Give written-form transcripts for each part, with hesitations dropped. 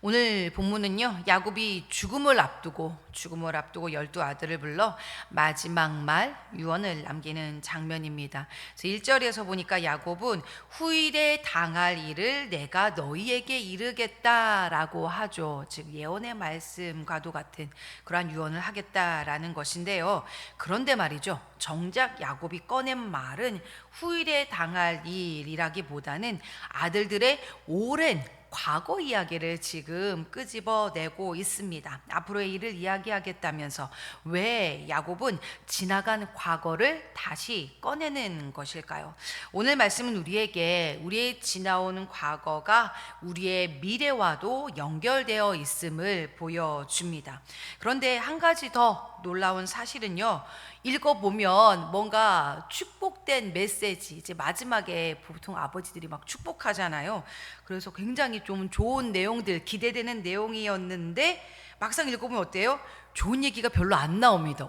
오늘 본문은요, 야곱이 죽음을 앞두고 12 아들을 불러 마지막 말 유언을 남기는 장면입니다. 그래서 1절에서 보니까 야곱은 후일에 당할 일을 내가 너희에게 이르겠다라고 하죠. 즉 예언의 말씀과도 같은 그러한 유언을 하겠다라는 것인데요. 그런데 말이죠, 정작 야곱이 꺼낸 말은 후일에 당할 일이라기보다는 아들들의 오랜 과거 이야기를 지금 끄집어내고 있습니다. 앞으로의 일을 이야기하겠다면서 왜 야곱은 지나간 과거를 다시 꺼내는 것일까요? 오늘 말씀은 우리에게 우리의 지나오는 과거가 우리의 미래와도 연결되어 있음을 보여줍니다. 그런데 한 가지 더 놀라운 사실은요, 읽어보면 뭔가 축복된 메시지, 이제 마지막에 보통 아버지들이 막 축복하잖아요. 그래서 굉장히 좀 좋은 내용들, 기대되는 내용이었는데 막상 읽어보면 어때요? 좋은 얘기가 별로 안 나옵니다.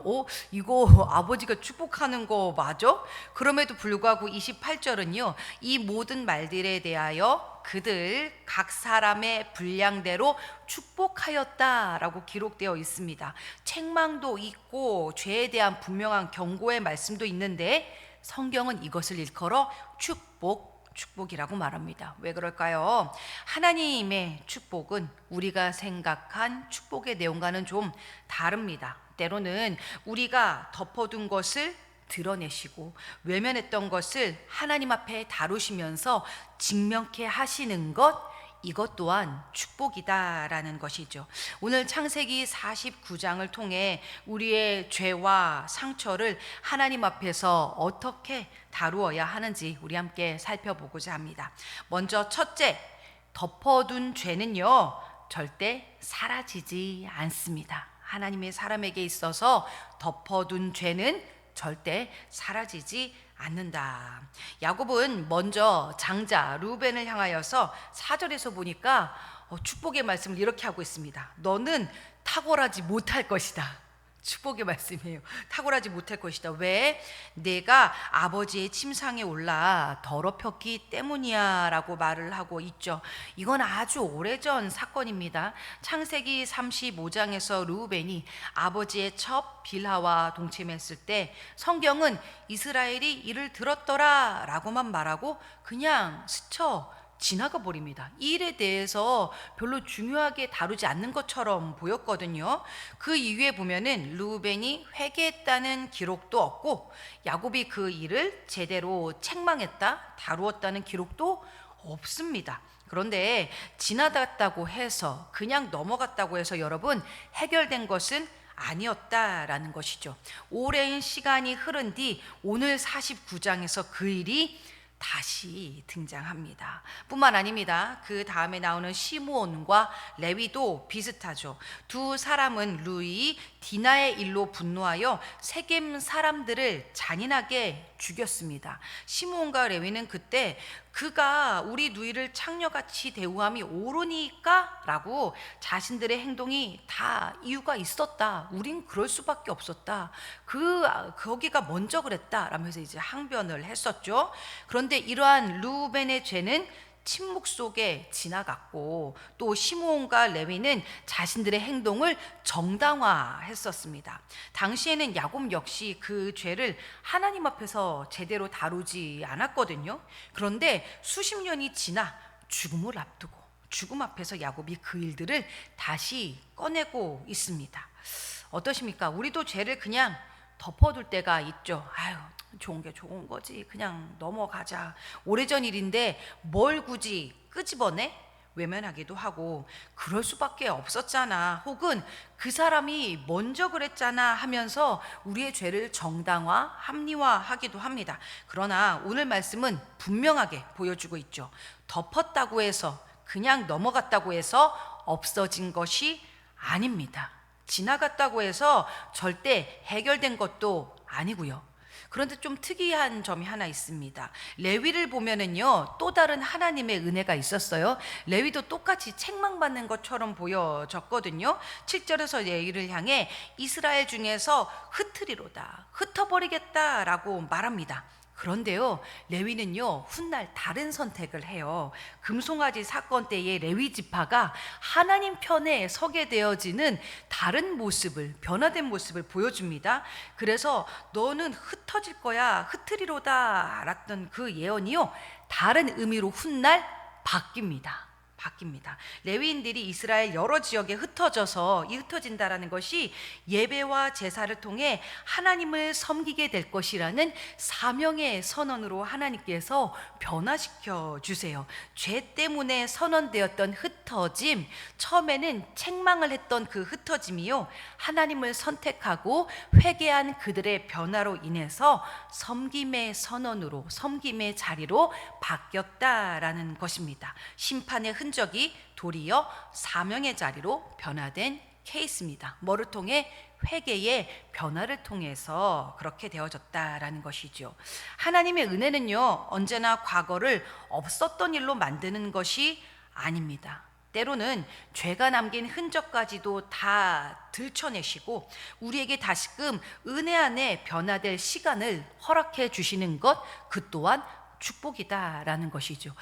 이거 아버지가 축복하는 거 맞아? 그럼에도 불구하고 28절은요, 이 모든 말들에 대하여 그들 각 사람의 분량대로 축복하였다라고 기록되어 있습니다. 책망도 있고 죄에 대한 분명한 경고의 말씀도 있는데 성경은 이것을 일컬어 축복이라고 말합니다. 왜 그럴까요? 하나님의 축복은 우리가 생각한 축복의 내용과는 좀 다릅니다. 때로는 우리가 덮어둔 것을 드러내시고 외면했던 것을 하나님 앞에 다루시면서 직면케 하시는 것, 이것 또한 축복이다라는 것이죠. 오늘 창세기 49장을 통해 우리의 죄와 상처를 하나님 앞에서 어떻게 다루어야 하는지 우리 함께 살펴보고자 합니다. 먼저 첫째, 덮어둔 죄는요, 절대 사라지지 않습니다. 하나님의 사람에게 있어서 덮어둔 죄는 절대 사라지지 않는다. 야곱은 먼저 장자 루벤을 향하여서 4절에서 보니까 축복의 말씀을 이렇게 하고 있습니다. 너는 탁월하지 못할 것이다. 축복의 말씀이에요. 탁월하지 못할 것이다. 왜? 내가 아버지의 침상에 올라 더럽혔기 때문이야 라고 말을 하고 있죠. 이건 아주 오래전 사건입니다. 창세기 35장에서 르우벤이 아버지의 첩 빌하와 동침했을 때 성경은 이스라엘이 이를 들었더라 라고만 말하고 그냥 스쳐 지나가 버립니다. 이 일에 대해서 별로 중요하게 다루지 않는 것처럼 보였거든요. 그 이후에 보면은 르우벤이 회개했다는 기록도 없고 야곱이 그 일을 제대로 책망했다, 다루었다는 기록도 없습니다. 그런데 지나갔다고 해서, 그냥 넘어갔다고 해서 여러분 해결된 것은 아니었다라는 것이죠. 오랜 시간이 흐른 뒤 오늘 49장에서 그 일이 다시 등장합니다. 뿐만 아닙니다. 그 다음에 나오는 시므온과 레위도 비슷하죠. 두 사람은 루이 디나의 일로 분노하여 세겜 사람들을 잔인하게 죽였습니다. 시므온과 레위는 그때 그가 우리 누이를 창녀같이 대우함이 옳으니까 라고 자신들의 행동이 다 이유가 있었다, 우린 그럴 수밖에 없었다, 거기가 먼저 그랬다 라면서 이제 항변을 했었죠. 그런데 이러한 르우벤의 죄는 침묵 속에 지나갔고 또 시므온과 레위는 자신들의 행동을 정당화했었습니다. 당시에는 야곱 역시 그 죄를 하나님 앞에서 제대로 다루지 않았거든요. 그런데 수십 년이 지나 죽음을 앞두고 죽음 앞에서 야곱이 그 일들을 다시 꺼내고 있습니다. 어떠십니까? 우리도 죄를 그냥 덮어둘 때가 있죠. 아유, 좋은 게 좋은 거지, 그냥 넘어가자, 오래전 일인데 뭘 굳이 끄집어내? 외면하기도 하고 그럴 수밖에 없었잖아, 혹은 그 사람이 먼저 그랬잖아 하면서 우리의 죄를 정당화, 합리화하기도 합니다. 그러나 오늘 말씀은 분명하게 보여주고 있죠. 덮었다고 해서, 그냥 넘어갔다고 해서 없어진 것이 아닙니다. 지나갔다고 해서 절대 해결된 것도 아니고요. 그런데 좀 특이한 점이 하나 있습니다. 레위를 보면은요, 또 다른 하나님의 은혜가 있었어요. 레위도 똑같이 책망받는 것처럼 보여졌거든요. 7절에서 레위를 향해 이스라엘 중에서 흩으리로다, 흩어버리겠다라고 말합니다. 그런데요, 레위는요, 훗날 다른 선택을 해요. 금송아지 사건 때의 레위 지파가 하나님 편에 서게 되어지는 다른 모습을, 변화된 모습을 보여줍니다. 그래서 너는 흩어질 거야, 흩으리로다 알았던 그 예언이요, 다른 의미로 훗날 바뀝니다. 레위인들이 이스라엘 여러 지역에 흩어져서 이 흩어진다라는 것이 예배와 제사를 통해 하나님을 섬기게 될 것이라는 사명의 선언으로 하나님께서 변화시켜 주세요. 죄 때문에 선언되었던 흩어짐, 처음에는 책망을 했던 그 흩어짐이요, 하나님을 선택하고 회개한 그들의 변화로 인해서 섬김의 선언으로, 섬김의 자리로 바뀌었다라는 것입니다. 심판의 흔적이 도리어 사명의 자리로 변화된 케이스입니다. 뭐를 통해? 회개의 변화를 통해서 그렇게 되어졌다라는 것이죠. 하나님의 은혜는요, 언제나 과거를 없었던 일로 만드는 것이 아닙니다. 때로는 죄가 남긴 흔적까지도 다 들춰내시고 우리에게 다시금 은혜 안에 변화될 시간을 허락해 주시는 것, 그 또한 축복이다라는 것이죠.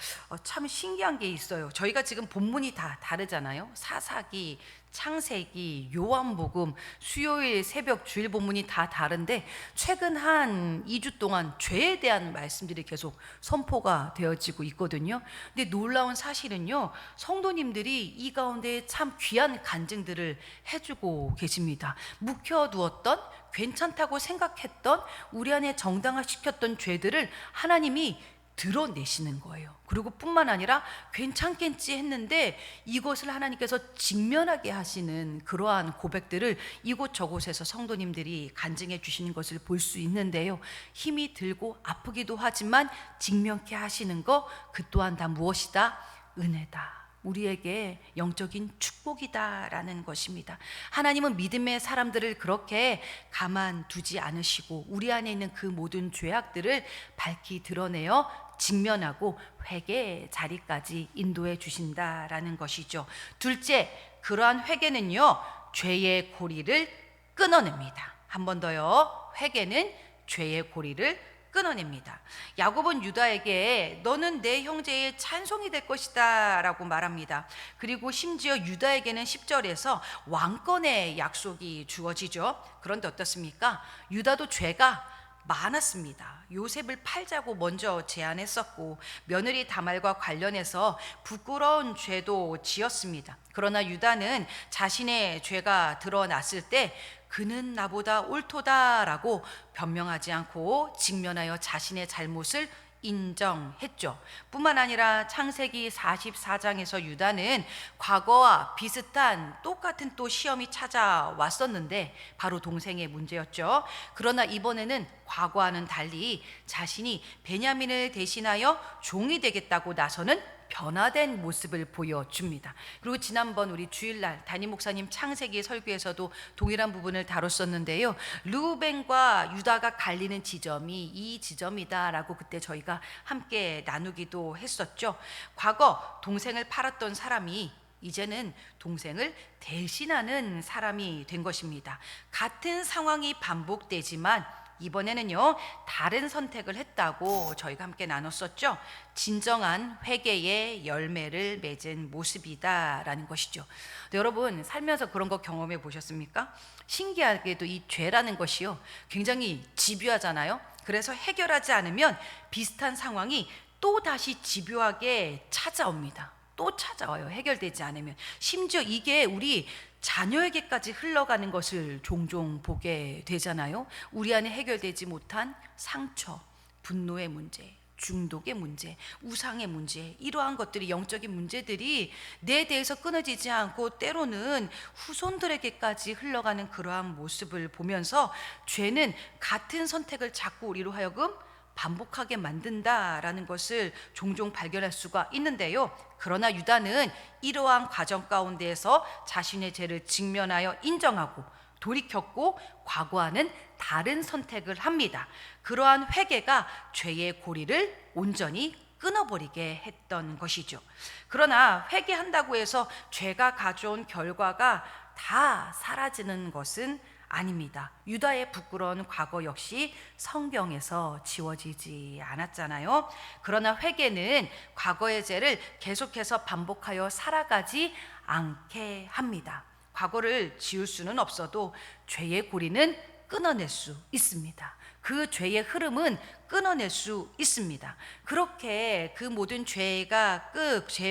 참 신기한 게 있어요. 저희가 지금 본문이 다 다르잖아요. 사사기, 창세기, 요한복음, 수요일 새벽 주일 본문이 다 다른데 최근 한 2주 동안 죄에 대한 말씀들이 계속 선포가 되어지고 있거든요. 근데 놀라운 사실은요, 성도님들이 이 가운데 참 귀한 간증들을 해주고 계십니다. 묵혀두었던, 괜찮다고 생각했던, 우리 안에 정당화시켰던 죄들을 하나님이 드러내시는 거예요. 그리고 뿐만 아니라 괜찮겠지 했는데 이것을 하나님께서 직면하게 하시는 그러한 고백들을 이곳저곳에서 성도님들이 간증해 주시는 것을 볼 수 있는데요, 힘이 들고 아프기도 하지만 직면케 하시는 것, 그 또한 다 무엇이다? 은혜다, 우리에게 영적인 축복이다라는 것입니다. 하나님은 믿음의 사람들을 그렇게 가만두지 않으시고 우리 안에 있는 그 모든 죄악들을 밝히 드러내어 직면하고 회개의 자리까지 인도해 주신다라는 것이죠. 둘째, 그러한 회개는요, 죄의 고리를 끊어냅니다. 한 번 더요, 회개는 죄의 고리를 끊어냅니다. 야곱은 유다에게 너는 내 형제의 찬송이 될 것이다 라고 말합니다. 그리고 심지어 유다에게는 10절에서 왕권의 약속이 주어지죠. 그런데 어떻습니까? 유다도 죄가 많았습니다. 요셉을 팔자고 먼저 제안했었고 며느리 다말과 관련해서 부끄러운 죄도 지었습니다. 그러나 유다는 자신의 죄가 드러났을 때 그는 나보다 옳도다라고 변명하지 않고 직면하여 자신의 잘못을 인정했죠. 뿐만 아니라 창세기 44장에서 유다는 과거와 비슷한 똑같은 또 시험이 찾아왔었는데 바로 동생의 문제였죠. 그러나 이번에는 과거와는 달리 자신이 베냐민을 대신하여 종이 되겠다고 나서는 변화된 모습을 보여줍니다. 그리고 지난번 우리 주일날 담임 목사님 창세기 설교에서도 동일한 부분을 다뤘었는데요, 르우벤과 유다가 갈리는 지점이 이 지점이다라고 그때 저희가 함께 나누기도 했었죠. 과거 동생을 팔았던 사람이 이제는 동생을 대신하는 사람이 된 것입니다. 같은 상황이 반복되지만 이번에는요, 다른 선택을 했다고 저희가 함께 나눴었죠. 진정한 회개의 열매를 맺은 모습이다라는 것이죠. 여러분, 살면서 그런 거 경험해 보셨습니까? 신기하게도 이 죄라는 것이요, 굉장히 집요하잖아요. 그래서 해결하지 않으면 비슷한 상황이 또 다시 집요하게 찾아옵니다. 또 찾아와요. 해결되지 않으면. 심지어 이게 우리 자녀에게까지 흘러가는 것을 종종 보게 되잖아요. 우리 안에 해결되지 못한 상처, 분노의 문제, 중독의 문제, 우상의 문제, 이러한 것들이, 영적인 문제들이 내 대해서 끊어지지 않고 때로는 후손들에게까지 흘러가는 그러한 모습을 보면서 죄는 같은 선택을 자꾸 우리로 하여금 반복하게 만든다라는 것을 종종 발견할 수가 있는데요. 그러나 유다는 이러한 과정 가운데에서 자신의 죄를 직면하여 인정하고 돌이켰고 과거와는 다른 선택을 합니다. 그러한 회개가 죄의 고리를 온전히 끊어버리게 했던 것이죠. 그러나 회개한다고 해서 죄가 가져온 결과가 다 사라지는 것은 아닙니다. 유다의 부끄러운 과거 역시 성경에서 지워지지 않았잖아요. 그러나 회개는 과거의 죄를 계속해서 반복하여 살아가지 않게 합니다. 과거를 지울 수는 없어도 죄의 고리는 끊어낼 수 있습니다. 그 죄의 흐름은 끊어낼 수 있습니다. 그렇게 그 모든 죄의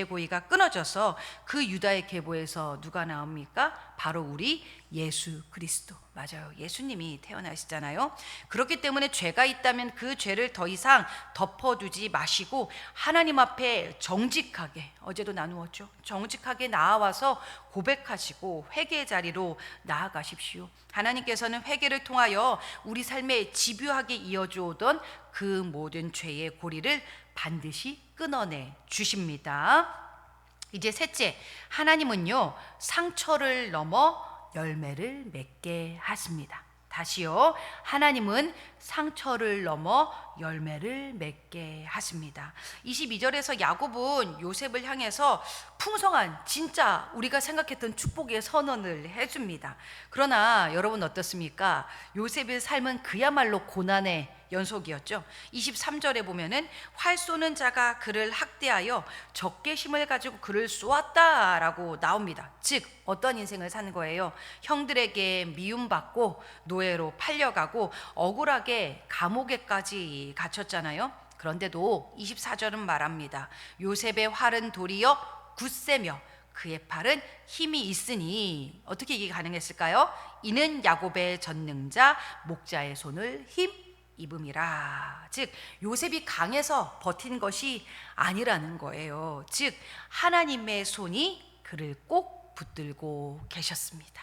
고리가 끊어져서 그 유다의 계보에서 누가 나옵니까? 바로 우리 예수 그리스도. 맞아요. 예수님이 태어나시잖아요. 그렇기 때문에 죄가 있다면 그 죄를 더 이상 덮어두지 마시고 하나님 앞에 정직하게, 어제도 나누었죠. 정직하게 나아와서 고백하시고 회개의 자리로 나아가십시오. 하나님께서는 회개를 통하여 우리 삶에 집요하게 이어져 오던 그 모든 죄의 고리를 반드시 끊어내 주십니다. 이제 셋째, 하나님은요, 상처를 넘어 열매를 맺게 하십니다. 다시요, 하나님은 상처를 넘어 열매를 맺게 하십니다. 22절에서 야곱은 요셉을 향해서 풍성한, 진짜 우리가 생각했던 축복의 선언을 해줍니다. 그러나 여러분 어떻습니까? 요셉의 삶은 그야말로 고난의 연속이었죠. 23절에 보면은 활 쏘는 자가 그를 학대하여 적개심을 가지고 그를 쏘았다라고 나옵니다. 즉 어떤 인생을 사는 거예요? 형들에게 미움받고 노예로 팔려가고 억울하게 감옥에까지 갇혔잖아요. 그런데도 24절은 말합니다. 요셉의 활은 도리어 굳세며 그의 팔은 힘이 있으니 어떻게 이게 가능했을까요? 이는 야곱의 전능자 목자의 손을 힘 입음이라. 즉 요셉이 강해서 버틴 것이 아니라는 거예요. 즉 하나님의 손이 그를 꼭 붙들고 계셨습니다.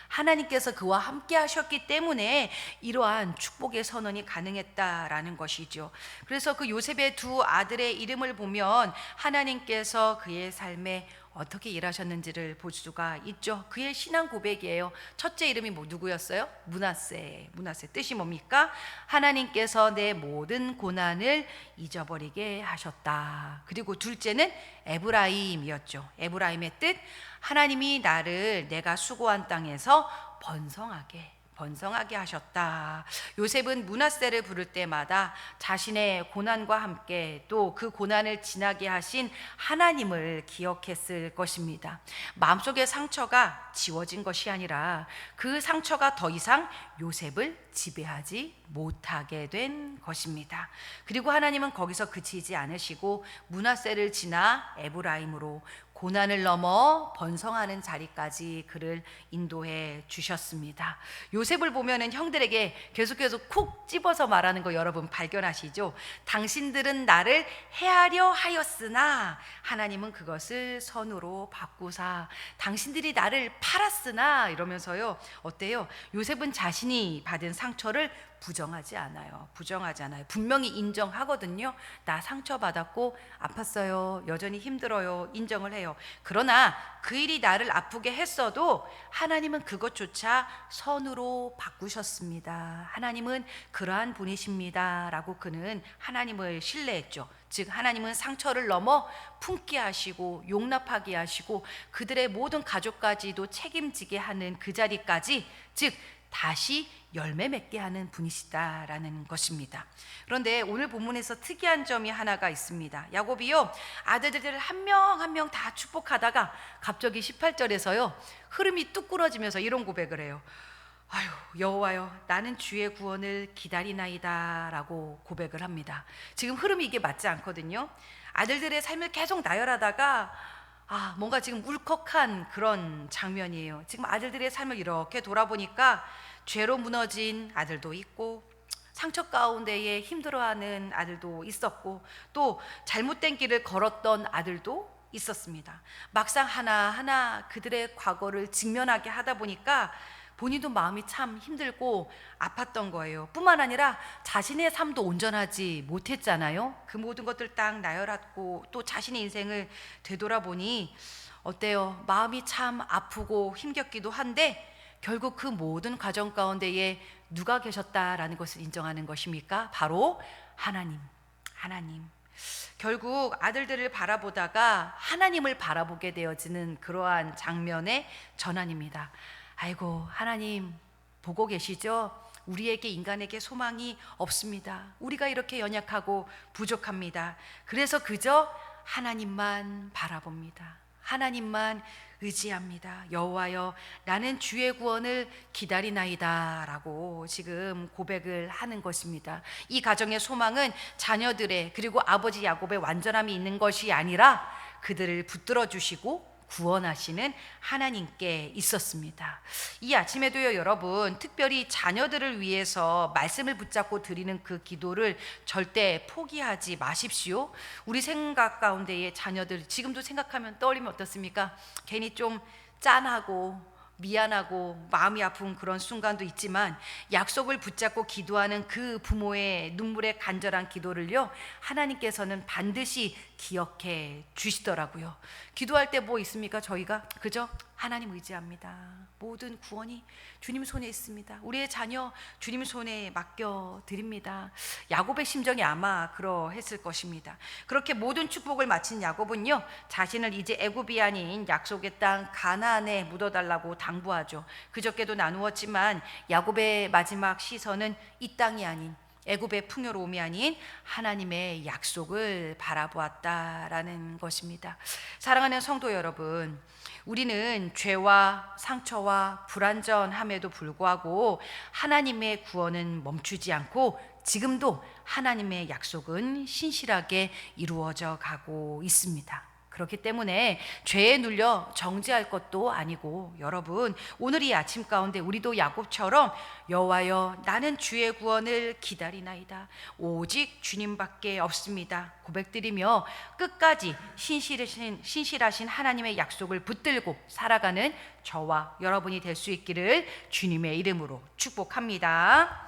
하나님께서 그와 함께 하셨기 때문에 이러한 축복의 선언이 가능했다라는 것이죠. 그래서 그 요셉의 두 아들의 이름을 보면 하나님께서 그의 삶에 어떻게 일하셨는지를 볼 수가 있죠. 그의 신앙 고백이에요. 첫째 이름이 누구였어요? 므낫세. 므낫세 뜻이 뭡니까? 하나님께서 내 모든 고난을 잊어버리게 하셨다. 그리고 둘째는 에브라임이었죠. 에브라임의 뜻, 하나님이 나를 내가 수고한 땅에서 번성하게 하셨다. 요셉은 므낫세를 부를 때마다 자신의 고난과 함께 또 그 고난을 지나게 하신 하나님을 기억했을 것입니다. 마음속의 상처가 지워진 것이 아니라 그 상처가 더 이상 요셉을 지배하지 못하게 된 것입니다. 그리고 하나님은 거기서 그치지 않으시고 므낫세를 지나 에브라임으로 고난을 넘어 번성하는 자리까지 그를 인도해 주셨습니다. 요셉을 보면은 형들에게 계속해서 콕 집어서 말하는 거 여러분 발견하시죠? 당신들은 나를 해하려 하였으나 하나님은 그것을 선으로 바꾸사 당신들이 나를 팔았으나 이러면서요. 어때요? 요셉은 자신이 받은 상처를 부정하지 않아요. 분명히 인정하거든요. 나 상처받았고 아팠어요. 여전히 힘들어요. 인정을 해요. 그러나 그 일이 나를 아프게 했어도 하나님은 그것조차 선으로 바꾸셨습니다. 하나님은 그러한 분이십니다. 라고 그는 하나님을 신뢰했죠. 즉 하나님은 상처를 넘어 품게 하시고 용납하게 하시고 그들의 모든 가족까지도 책임지게 하는 그 자리까지, 즉 다시 열매 맺게 하는 분이시다라는 것입니다. 그런데 오늘 본문에서 특이한 점이 하나가 있습니다. 야곱이요, 아들들을 한 명 한 명 다 축복하다가 갑자기 18절에서요 흐름이 뚝 끊어지면서 이런 고백을 해요. 아유, 여호와여, 나는 주의 구원을 기다리나이다 라고 고백을 합니다. 지금 흐름이 이게 맞지 않거든요. 아들들의 삶을 계속 나열하다가 뭔가 지금 울컥한 그런 장면이에요. 지금 아들들의 삶을 이렇게 돌아보니까 죄로 무너진 아들도 있고 상처 가운데에 힘들어하는 아들도 있었고 또 잘못된 길을 걸었던 아들도 있었습니다. 막상 하나하나 그들의 과거를 직면하게 하다 보니까 본인도 마음이 참 힘들고 아팠던 거예요. 뿐만 아니라 자신의 삶도 온전하지 못했잖아요. 그 모든 것들 딱 나열하고 또 자신의 인생을 되돌아보니 어때요? 마음이 참 아프고 힘겹기도 한데 결국 그 모든 과정 가운데에 누가 계셨다라는 것을 인정하는 것입니까? 바로 하나님. 결국 아들들을 바라보다가 하나님을 바라보게 되어지는 그러한 장면의 전환입니다. 아이고 하나님 보고 계시죠? 우리에게 인간에게 소망이 없습니다. 우리가 이렇게 연약하고 부족합니다. 그래서 그저 하나님만 바라봅니다. 하나님만 의지합니다. 여호와여, 나는 주의 구원을 기다리나이다 라고 지금 고백을 하는 것입니다. 이 가정의 소망은 자녀들의 그리고 아버지 야곱의 완전함이 있는 것이 아니라 그들을 붙들어 주시고 구원하시는 하나님께 있었습니다. 이 아침에도요, 여러분, 특별히 자녀들을 위해서 말씀을 붙잡고 드리는 그 기도를 절대 포기하지 마십시오. 우리 생각 가운데의 자녀들 지금도 생각하면 떠올리면 어떻습니까? 괜히 좀 짠하고 미안하고 마음이 아픈 그런 순간도 있지만 약속을 붙잡고 기도하는 그 부모의 눈물의 간절한 기도를요, 하나님께서는 반드시 기억해 주시더라고요. 기도할 때 뭐 있습니까? 저희가 그저 하나님 의지합니다. 모든 구원이 주님 손에 있습니다. 우리의 자녀 주님 손에 맡겨 드립니다. 야곱의 심정이 아마 그러했을 것입니다. 그렇게 모든 축복을 마친 야곱은요, 자신을 이제 애굽이 아닌 약속의 땅 가나안에 묻어달라고 당부하죠. 그저께도 나누었지만 야곱의 마지막 시선은 이 땅이 아닌 애굽의 풍요로움이 아닌 하나님의 약속을 바라보았다라는 것입니다. 사랑하는 성도 여러분, 우리는 죄와 상처와 불완전함에도 불구하고 하나님의 구원은 멈추지 않고 지금도 하나님의 약속은 신실하게 이루어져 가고 있습니다. 그렇기 때문에 죄에 눌려 정죄할 것도 아니고, 여러분, 오늘 이 아침 가운데 우리도 야곱처럼 여호와여, 나는 주의 구원을 기다리나이다, 오직 주님밖에 없습니다 고백드리며 끝까지 신실하신 하나님의 약속을 붙들고 살아가는 저와 여러분이 될 수 있기를 주님의 이름으로 축복합니다.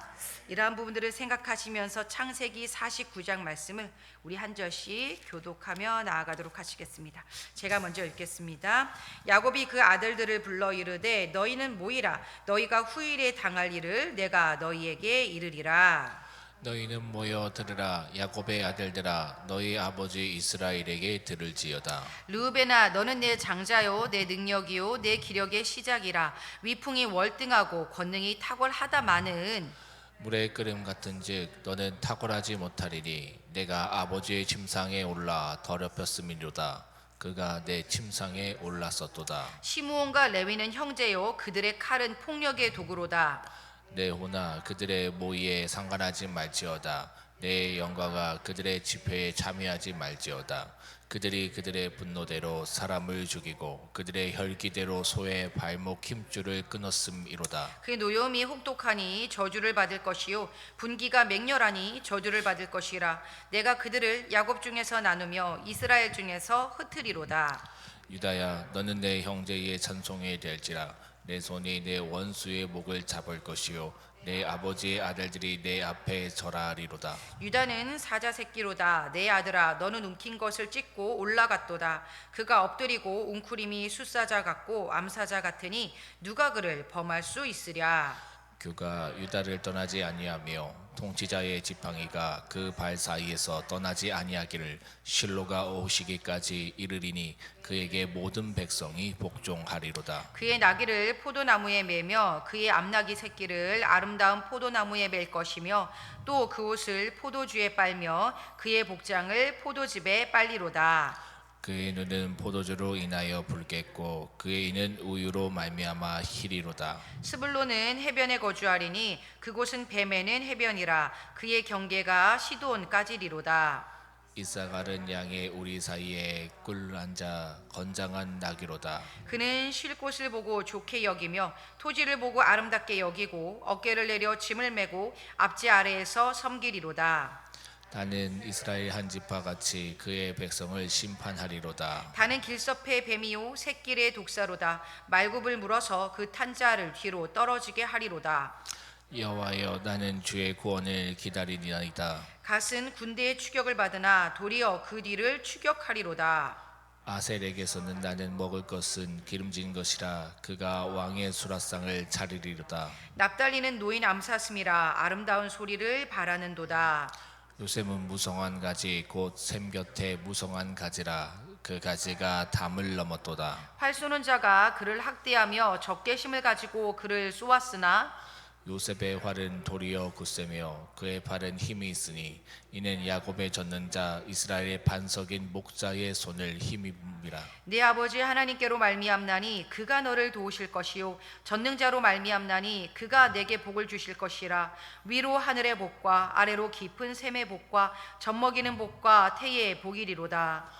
이러한 부분들을 생각하시면서 창세기 49장 말씀을 우리 한 절씩 교독하며 나아가도록 하시겠습니다. 제가 먼저 읽겠습니다. 야곱이 그 아들들을 불러 이르되 너희는 모이라. 너희가 후일에 당할 일을 내가 너희에게 이르리라. 너희는 모여 들으라. 야곱의 아들들아, 너희 아버지 이스라엘에게 들을지어다. 르우벤아, 너는 내 장자요, 내 능력이요, 내 기력의 시작이라. 위풍이 월등하고 권능이 탁월하다마는 물의 끓음 같은즉 너는 탁월하지 못하리니 내가 아버지의 침상에 올라 더럽혔음이로다. 그가 내 침상에 올랐었도다. 시므온과 레위는 형제요, 그들의 칼은 폭력의 도구로다. 내 호나 그들의 모의에 상관하지 말지어다. 내 영광아 그들의 집회에 참여하지 말지어다. 그들이 그들의 분노대로 사람을 죽이고 그들의 혈기대로 소의 발목 힘줄을 끊었음이로다. 그 노염이 혹독하니 저주를 받을 것이요, 분기가 맹렬하니 저주를 받을 것이라. 내가 그들을 야곱 중에서 나누며 이스라엘 중에서 흩으리로다. 유다야, 너는 내 형제의 찬송이 될지라. 내 손이 내 원수의 목을 잡을 것이요, 내 아버지의 아들들이 내 앞에 절하리로다. 유다는 사자 새끼로다. 내 아들아, 너는 움킨 것을 찢고 올라갔도다. 그가 엎드리고 웅크림이 숫사자 같고 암사자 같으니 누가 그를 범할 수 있으랴. 그가 유다를 떠나지 아니하며 통치자의 지팡이가 그 발 사이에서 떠나지 아니하기를 실로가 오시기까지 이르리니 그에게 모든 백성이 복종하리로다. 그의 나귀를 포도나무에 매며 그의 암나귀 새끼를 아름다운 포도나무에 맬 것이며 또 그 옷을 포도주에 빨며 그의 복장을 포도즙에 빨리로다. 그의 눈은 포도주로 인하여 붉겠고 그의 이는 우유로 말미암아 희리로다. 스불론은 해변에 거주하리니 그곳은 뱀에는 해변이라. 그의 경계가 시돈까지리로다. 이사갈은 양의 우리 사이에 꿀앉아 건장한 나귀로다. 그는 쉴 곳을 보고 좋게 여기며 토지를 보고 아름답게 여기고 어깨를 내려 짐을 메고 앞지 아래에서 섬기리로다. 나는 이스라엘 한 지파 같이 그의 백성을 심판하리로다. 다는 길섭의 뱀이요 새끼의 독사로다. 말굽을 물어서 그 탄자를 뒤로 떨어지게 하리로다. 여호와여, 나는 주의 구원을 기다리니이다. 갓은 군대의 추격을 받으나 도리어 그 뒤를 추격하리로다. 아셀에게서는 나는 먹을 것은 기름진 것이라. 그가 왕의 수라상을 차리리로다. 납달리는 노인 암사슴이라. 아름다운 소리를 바라는도다. 요셉은 무성한 가지 곧 샘 곁에 무성한 가지라. 그 가지가 담을 넘었도다. 활 쏘는 자가 그를 학대하며 적개심을 가지고 그를 쏘았으나 요셉의 활은 도리어 굳세며 그의 팔은 힘이 있으니 이는 야곱의 젖는 자 이스라엘의 반석인 목자의 손을 힘입니라. 네 아버지 하나님께로 말미암나니 그가 너를 도우실 것이요 전능자로 말미암나니 그가 내게 복을 주실 것이라. 위로 하늘의 복과 아래로 깊은 샘의 복과 젖먹이는 복과 태의 복이리로다.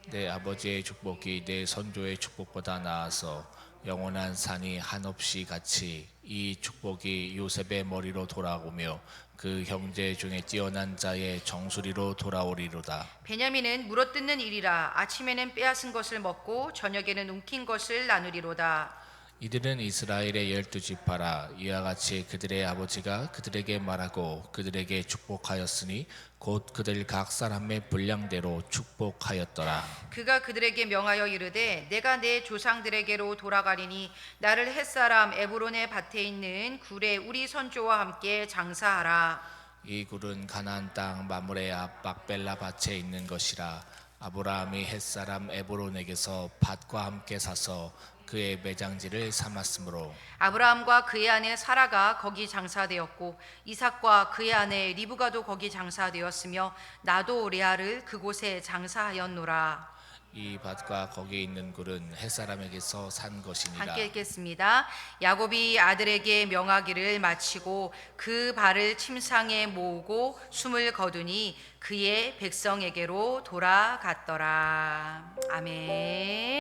내 아버지의 축복이 내 선조의 축복보다 나아서 영원한 산이 한없이 같이 이 축복이 요셉의 머리로 돌아오며 그 형제 중에 뛰어난 자의 정수리로 돌아오리로다. 베냐민은 물어뜯는 일이라. 아침에는 빼앗은 것을 먹고 저녁에는 움킨 것을 나누리로다. 이들은 이스라엘의 12지파라. 이와 같이 그들의 아버지가 그들에게 말하고 그들에게 축복하였으니 곧 그들 각 사람의 분량대로 축복하였더라. 그가 그들에게 명하여 이르되 내가 내 조상들에게로 돌아가리니 나를 햇사람 에브론의 밭에 있는 굴에 우리 선조와 함께 장사하라. 이 굴은 가나안 땅 마므레 앞 막벨라 밭에 있는 것이라. 아브라함이 햇사람 에브론에게서 밭과 함께 사서 그의 매장지를 삼았으므로 아브라함과 그의 아내 사라가 거기 장사되었고 이삭과 그의 아내 리브가도 거기 장사되었으며 나도 레아를 그곳에 장사하였노라. 이 밭과 거기 있는 굴은 햇사람에게서 산 것이니라. 함께 읽겠습니다. 야곱이 아들에게 명하기를 마치고 그 발을 침상에 모으고 숨을 거두니 그의 백성에게로 돌아갔더라. 아멘.